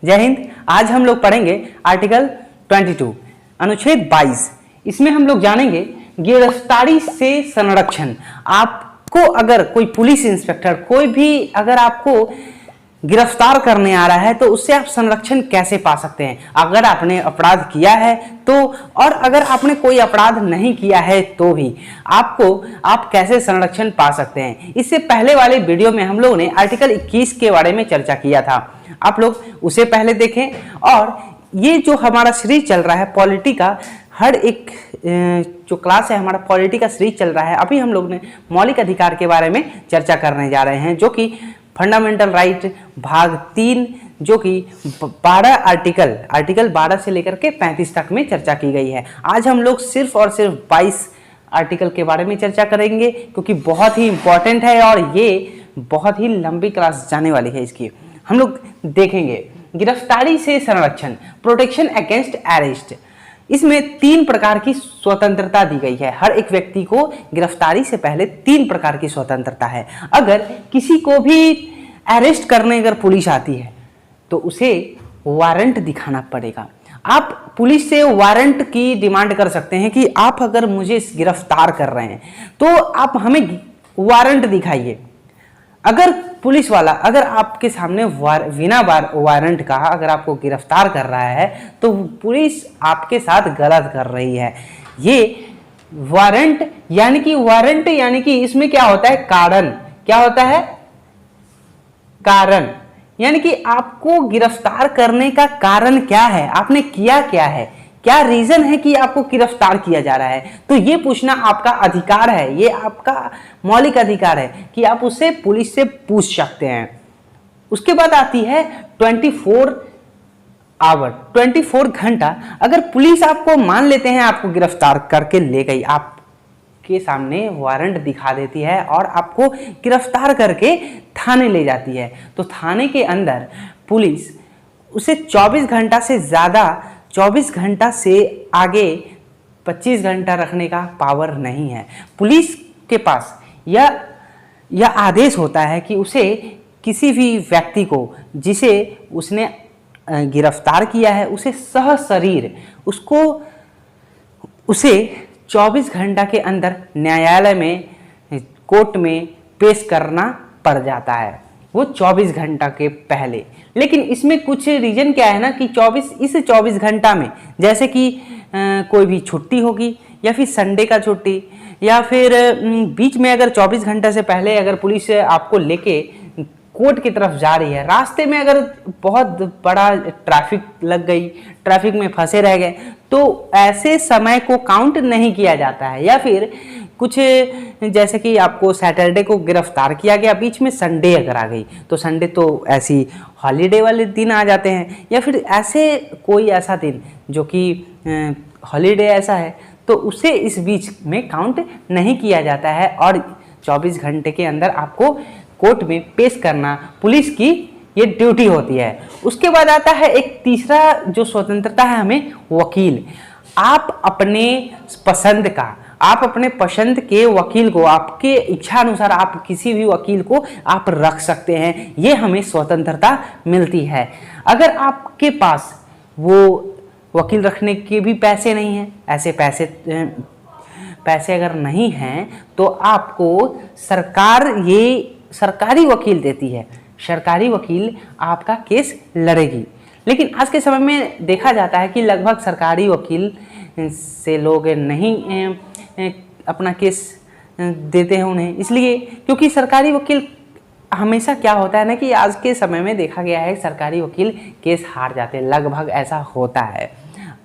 जय हिंद। आज हम लोग पढ़ेंगे आर्टिकल 22 अनुच्छेद 22। इसमें हम लोग जानेंगे गिरफ्तारी से संरक्षण। आपको अगर कोई पुलिस इंस्पेक्टर कोई भी अगर आपको गिरफ्तार करने आ रहा है तो उससे आप संरक्षण कैसे पा सकते हैं, अगर आपने अपराध किया है तो, और अगर आपने कोई अपराध नहीं किया है तो भी आप कैसे संरक्षण पा सकते हैं। इससे पहले वाले वीडियो में हम लोगों ने आर्टिकल 21 के बारे में चर्चा किया था, आप लोग उसे पहले देखें। और ये जो हमारा सीरीज चल रहा है पॉलिटी का, हर एक जो क्लास है हमारा पॉलिटी का सीरीज चल रहा है। अभी हम लोग ने मौलिक अधिकार के बारे में चर्चा करने जा रहे हैं, जो कि फंडामेंटल राइट भाग 3, जो कि 12 आर्टिकल 12 से लेकर के 35 तक में चर्चा की गई है। आज हम लोग सिर्फ और सिर्फ 22 आर्टिकल के बारे में चर्चा करेंगे, क्योंकि बहुत ही इंपॉर्टेंट है और ये बहुत ही लंबी क्लास जाने वाली है। इसकी हम लोग देखेंगे गिरफ्तारी से संरक्षण, प्रोटेक्शन अगेंस्ट अरेस्ट। इसमें 3 प्रकार की स्वतंत्रता दी गई है। हर एक व्यक्ति को गिरफ्तारी से पहले 3 प्रकार की स्वतंत्रता है। अगर किसी को भी अरेस्ट करने अगर पुलिस आती है तो उसे वारंट दिखाना पड़ेगा। आप पुलिस से वारंट की डिमांड कर सकते हैं कि आप अगर मुझे गिरफ्तार कर रहे हैं तो आप हमें वारंट दिखाइए। अगर पुलिस वाला अगर आपके सामने बिना वारंट का अगर आपको गिरफ्तार कर रहा है तो पुलिस आपके साथ गलत कर रही है। ये वारंट यानी कि इसमें क्या होता है, कारण क्या होता है, कारण यानी कि आपको गिरफ्तार करने का कारण क्या है, आपने किया क्या है, क्या रीजन है कि आपको गिरफ्तार किया जा रहा है। तो ये पूछना आपका अधिकार है, ये आपका मौलिक अधिकार है कि आप उससे पुलिस से पूछ सकते हैं। उसके बाद आती है 24 घंटा। अगर पुलिस आपको मान लेते हैं आपको गिरफ्तार करके ले गई, आपके सामने वारंट दिखा देती है और आपको गिरफ्तार करके थाने ले जाती है, तो थाने के अंदर पुलिस उसे 24 घंटा से आगे 25 घंटा रखने का पावर नहीं है। पुलिस के पास यह आदेश होता है कि उसे किसी भी व्यक्ति को जिसे उसने गिरफ्तार किया है उसे सहशरीर उसे 24 घंटा के अंदर न्यायालय में, कोर्ट में पेश करना पड़ जाता है, वो 24 घंटा के पहले। लेकिन इसमें कुछ रीजन क्या है ना कि 24 घंटा में जैसे कि कोई भी छुट्टी होगी या फिर संडे का छुट्टी, या फिर बीच में अगर 24 घंटा से पहले अगर पुलिस आपको लेके कोर्ट की तरफ जा रही है, रास्ते में अगर बहुत बड़ा ट्रैफिक लग गई, ट्रैफिक में फंसे रह गए, तो ऐसे समय को काउंट नहीं किया जाता है। या फिर कुछ जैसे कि आपको सैटरडे को गिरफ्तार किया गया, बीच में संडे अगर आ गई तो संडे तो ऐसी हॉलीडे वाले दिन आ जाते हैं, या फिर ऐसे कोई ऐसा दिन जो कि हॉलीडे ऐसा है तो उसे इस बीच में काउंट नहीं किया जाता है और 24 घंटे के अंदर आपको कोर्ट में पेश करना पुलिस की ये ड्यूटी होती है। उसके बाद आता है एक तीसरा जो स्वतंत्रता है हमें, वकील। आप अपने पसंद के वकील को, आपके इच्छा अनुसार आप किसी भी वकील को आप रख सकते हैं, ये हमें स्वतंत्रता मिलती है। अगर आपके पास वो वकील रखने के भी पैसे नहीं हैं, ऐसे पैसे अगर नहीं हैं तो आपको सरकार ये सरकारी वकील देती है, सरकारी वकील आपका केस लड़ेगी। लेकिन आज के समय में देखा जाता है कि लगभग सरकारी वकील से लोग नहीं अपना केस देते हैं उन्हें, इसलिए क्योंकि सरकारी वकील हमेशा क्या होता है ना कि आज के समय में देखा गया है सरकारी वकील केस हार जाते हैं, लगभग ऐसा होता है।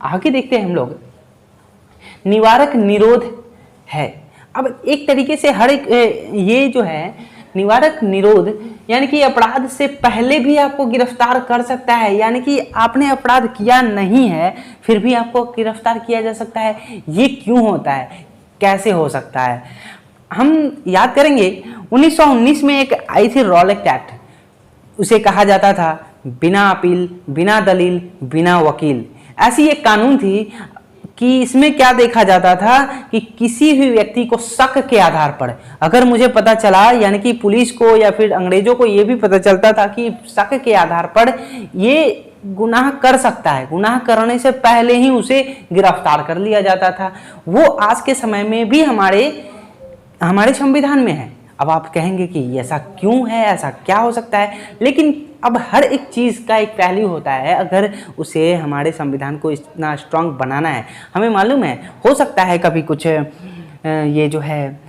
आगे देखते हैं हम लोग, निवारक निरोध है। अब एक तरीके से हर एक ये जो है निवारक निरोध यानी कि अपराध से पहले भी आपको गिरफ्तार कर सकता है, यानी कि आपने अपराध किया नहीं है फिर भी आपको गिरफ्तार किया जा सकता है। ये क्यों होता है, कैसे हो सकता है, हम याद करेंगे 1919 में एक आई थी रॉलेट एक्ट। उसे कहा जाता था बिना अपील, बिना दलील, बिना वकील। ऐसी एक कानून थी कि इसमें क्या देखा जाता था कि किसी भी व्यक्ति को शक के आधार पर, अगर मुझे पता चला, यानी कि पुलिस को या फिर अंग्रेजों को ये भी पता चलता था कि शक के आधार पर ये गुनाह कर सकता है, गुनाह करने से पहले ही उसे गिरफ्तार कर लिया जाता था। वो आज के समय में भी हमारे संविधान में है। अब आप कहेंगे कि ऐसा क्यों है, ऐसा क्या हो सकता है, लेकिन अब हर एक चीज़ का एक पहलू होता है। अगर उसे हमारे संविधान को इतना स्ट्रांग बनाना है, हमें मालूम है हो सकता है कभी कुछ ये जो है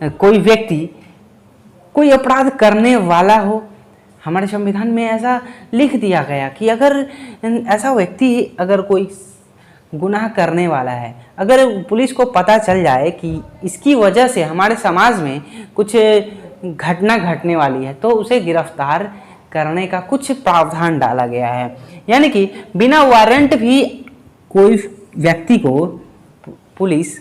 कोई व्यक्ति कोई अपराध करने वाला हो, हमारे संविधान में ऐसा लिख दिया गया कि अगर ऐसा व्यक्ति अगर कोई गुनाह करने वाला है, अगर पुलिस को पता चल जाए कि इसकी वजह से हमारे समाज में कुछ घटना घटने वाली है, तो उसे गिरफ्तार करने का कुछ प्रावधान डाला गया है। यानी कि बिना वारंट भी कोई व्यक्ति को पुलिस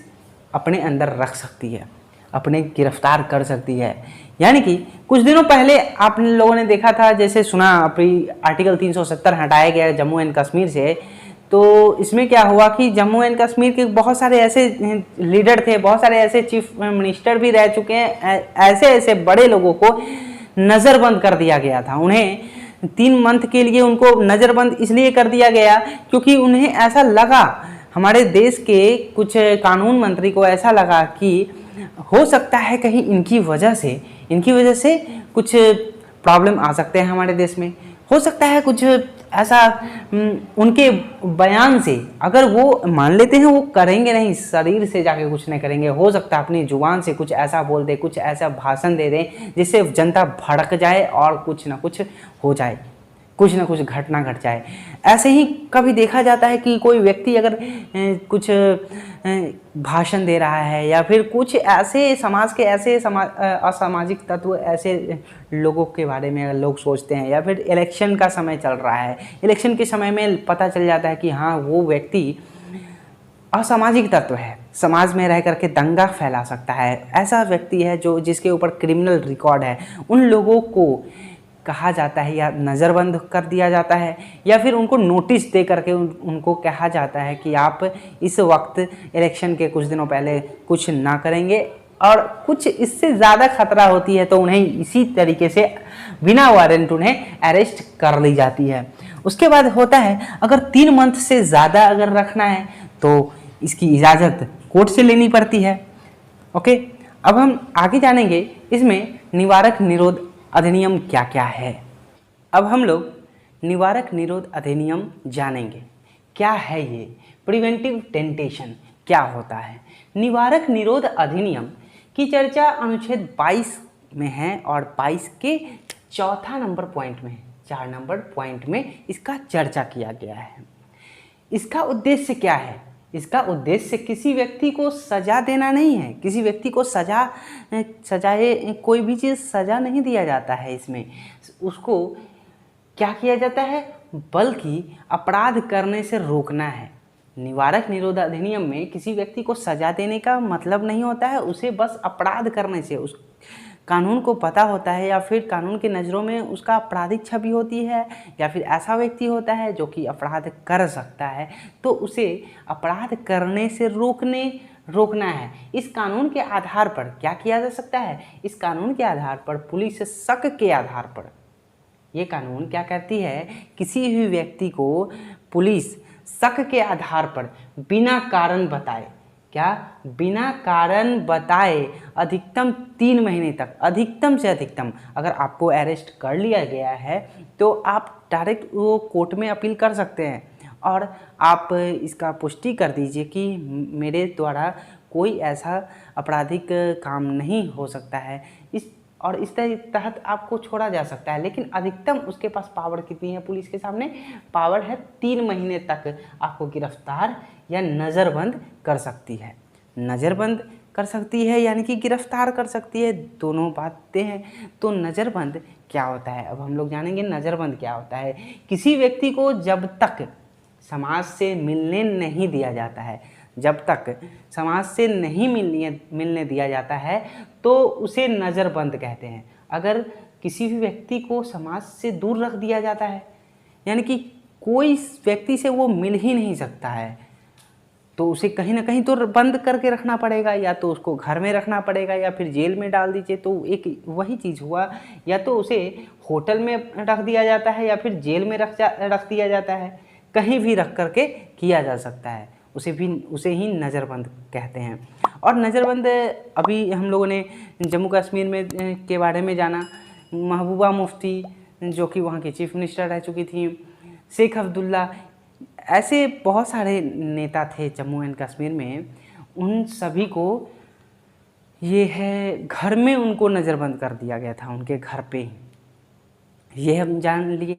अपने अंदर रख सकती है, अपने गिरफ्तार कर सकती है। यानी कि कुछ दिनों पहले आप लोगों ने देखा था, जैसे सुना अपनी आर्टिकल 370 हटाया गया जम्मू एंड कश्मीर से, तो इसमें क्या हुआ कि जम्मू एंड कश्मीर के बहुत सारे ऐसे लीडर थे, बहुत सारे ऐसे चीफ मिनिस्टर भी रह चुके हैं, ऐसे ऐसे बड़े लोगों को नज़रबंद कर दिया गया था। उन्हें 3 मंथ के लिए उनको नज़रबंद इसलिए कर दिया गया क्योंकि उन्हें ऐसा लगा, हमारे देश के कुछ कानून मंत्री को ऐसा लगा कि हो सकता है कहीं इनकी वजह से कुछ प्रॉब्लम आ सकते हैं हमारे देश में, हो सकता है कुछ ऐसा उनके बयान से, अगर वो मान लेते हैं वो करेंगे नहीं, शरीर से जाके कुछ नहीं करेंगे, हो सकता है अपनी जुबान से कुछ ऐसा बोल दे, कुछ ऐसा भाषण दे दें जिससे जनता भड़क जाए और कुछ ना कुछ हो जाए, कुछ ना कुछ घटना घट जाए। ऐसे ही कभी देखा जाता है कि कोई व्यक्ति अगर कुछ भाषण दे रहा है या फिर कुछ ऐसे समाज के ऐसे असामाजिक तत्व, ऐसे लोगों के बारे में अगर लोग सोचते हैं, या फिर इलेक्शन का समय चल रहा है, इलेक्शन के समय में पता चल जाता है कि हाँ वो व्यक्ति असामाजिक तत्व है, समाज में रह करके दंगा फैला सकता है, ऐसा व्यक्ति है जिसके ऊपर क्रिमिनल रिकॉर्ड है, उन लोगों को कहा जाता है या नज़रबंद कर दिया जाता है, या फिर उनको नोटिस दे करके उनको कहा जाता है कि आप इस वक्त इलेक्शन के कुछ दिनों पहले कुछ ना करेंगे, और कुछ इससे ज़्यादा खतरा होती है तो उन्हें इसी तरीके से बिना वारंट उन्हें अरेस्ट कर ली जाती है। उसके बाद होता है अगर 3 मंथ से ज़्यादा अगर रखना है तो इसकी इजाज़त कोर्ट से लेनी पड़ती है। ओके, अब हम आगे जानेंगे इसमें निवारक निरोध अधिनियम क्या क्या है। अब हम लोग निवारक निरोध अधिनियम जानेंगे क्या है ये, प्रिवेंटिव टेंटेशन क्या होता है। निवारक निरोध अधिनियम की चर्चा अनुच्छेद 22 में है और 22 के 4 नंबर पॉइंट में, 4 नंबर पॉइंट में इसका चर्चा किया गया है। इसका उद्देश्य क्या है? इसका उद्देश्य किसी व्यक्ति को सज़ा देना नहीं है, किसी व्यक्ति को सजाए कोई भी चीज़ सज़ा नहीं दिया जाता है। इसमें उसको क्या किया जाता है, बल्कि अपराध करने से रोकना है। निवारक निरोध अधिनियम में किसी व्यक्ति को सज़ा देने का मतलब नहीं होता है उसे बस अपराध करने से, उस कानून को पता होता है या फिर कानून की नज़रों में उसका आपराधिक छवि होती है, या फिर ऐसा व्यक्ति होता है जो कि अपराध कर सकता है, तो उसे अपराध करने से रोकना है। इस कानून के आधार पर क्या किया जा सकता है? इस कानून के आधार पर, पुलिस शक के आधार पर, ये कानून क्या कहती है, किसी भी व्यक्ति को पुलिस शक के आधार पर बिना कारण बताए, क्या बिना कारण बताए अधिकतम 3 महीने तक, अधिकतम से अधिकतम, अगर आपको अरेस्ट कर लिया गया है तो आप डायरेक्ट वो कोर्ट में अपील कर सकते हैं और आप इसका पुष्टि कर दीजिए कि मेरे द्वारा कोई ऐसा आपराधिक काम नहीं हो सकता है, इस तहत आपको छोड़ा जा सकता है। लेकिन अधिकतम उसके पास पावर कितनी है? पुलिस के सामने पावर है 3 महीने तक आपको गिरफ्तार या नज़रबंद कर सकती है। नज़रबंद कर सकती है यानी कि गिरफ्तार कर सकती है, दोनों बातें हैं। तो नज़रबंद क्या होता है, अब हम लोग जानेंगे नज़रबंद क्या होता है। किसी व्यक्ति को जब तक समाज से मिलने नहीं दिया जाता है, जब तक समाज से नहीं मिलने दिया जाता है तो उसे नज़रबंद कहते हैं। अगर किसी भी व्यक्ति को समाज से दूर रख दिया जाता है, यानी कि कोई व्यक्ति से वो मिल ही नहीं सकता है, तो उसे कहीं ना कहीं तो बंद करके रखना पड़ेगा, या तो उसको घर में रखना पड़ेगा या फिर जेल में डाल दीजिए। तो एक वही चीज़ हुआ, या तो उसे होटल में रख दिया जाता है या फिर जेल में रख दिया जाता है, कहीं भी रख करके किया जा सकता है, उसे ही नज़रबंद कहते हैं। और नज़रबंद अभी हम लोगों ने जम्मू कश्मीर में के बारे में जाना। महबूबा मुफ्ती जो कि वहाँ की चीफ मिनिस्टर रह चुकी थी, शेख अब्दुल्ला, ऐसे बहुत सारे नेता थे जम्मू एंड कश्मीर में। उन सभी को ये है घर में उनको नज़रबंद कर दिया गया था, उनके घर पे ही। ये हम जान लिए।